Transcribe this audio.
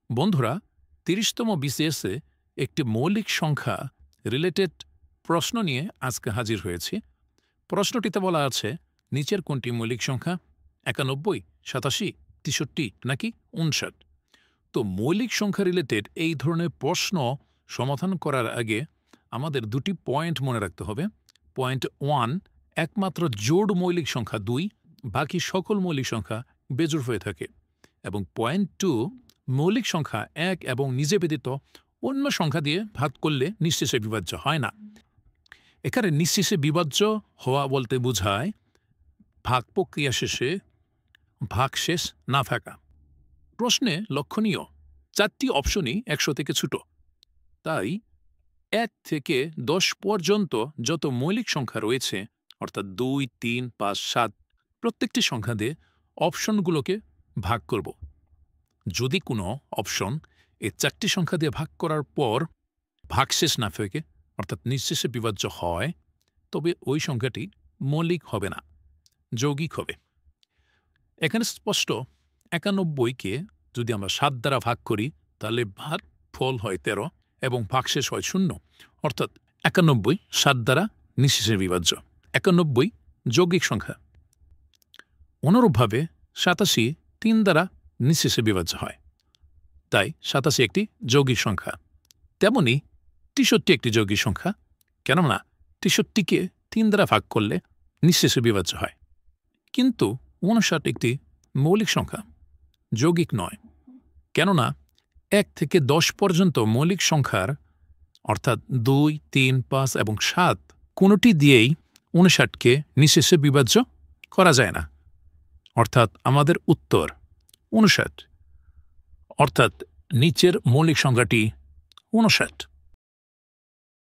বন্ধুরা, ৩০তম বিসিএসে একটি মৌলিক সংখ্যা রিলেটেড প্রশ্ন নিয়ে আজকে হাজির হয়েছি। প্রশ্নটিতে বলা আছে, নিচের কোনটি মৌলিক সংখ্যা? ৯১, ৮৭, ৬৩ নাকি ৫৯? তো মৌলিক সংখ্যা রিলেটেড এই ধরনের প্রশ্ন সমাধান করার আগে আমাদের দুটি পয়েন্ট মনে রাখতে হবে। পয়েন্ট 1, একমাত্র জোড় মৌলিক সংখ্যা 2, বাকি সকল মৌলিক সংখ্যা বেজোড় হয়ে থাকে। এবং পয়েন্ট 2, মৌলিক সংখ্যা 1 এবং নিজে ব্যতীত অন্য সংখ্যা দিয়ে ভাগ করলে নিঃশেষে বিভাজ্য হয় না। এখানে নিঃশেষে বিভাজ্য হওয়া বলতে বোঝায় ভাগ প্রক্রিয়া শেষে ভাগশেষ না থাকা। প্রশ্নে লক্ষণীয় 4টি অপশনই 100 থেকে ছোট। তাই 1 থেকে 10 পর্যন্ত যত মৌলিক সংখ্যা রয়েছে, অর্থাৎ 2, 3, 5, 7, প্রত্যেকটি সংখ্যা দিয়ে অপশনগুলোকে ভাগ করব। যদি কোনো অপশন এই 4টি সংখ্যা দিয়ে ভাগ করার পর ভাগশেষ না থেকে অর্থাৎ নিঃশেষে বিভাজ্য হয়, তবে ওই সংখ্যাটি মৌলিক হবে না, যৌগিক হবে। এখানে স্পষ্ট ৯১কে যদি আমরা 7 দ্বারা ভাগ করি তাহলে ফল হয় 13 এবং ভাগশেষ হয় 0, অর্থাৎ ৯১ 7 দ্বারা নিঃশেষে বিভাজ্য। ৯১ যৌগিক সংখ্যা। অনুরূপভাবে ৮৭ 3 দ্বারা নিঃশেষে বিভাজ্য হয়, তাই ৮৭ একটি যৌগিক সংখ্যা। তেমনি ৬৩ একটি যৌগিক সংখ্যা, কেননা ৬৩কে 3 দ্বারা ভাগ করলে নিঃশেষে বিভাজ্য হয়। কিন্তু ৫৯ একটি মৌলিক সংখ্যা, যৌগিক নয়, কেননা 1 থেকে 10 পর্যন্ত মৌলিক সংখ্যার অর্থাৎ 2, 3, 5 এবং 7 কোনোটি দিয়েই ৫৯কে নিঃশেষে বিভাজ্য করা যায় না। অর্থাৎ আমাদের উত্তর ৫৯, অর্থাৎ নিচের মৌলিক সংখ্যাটি ৫৯।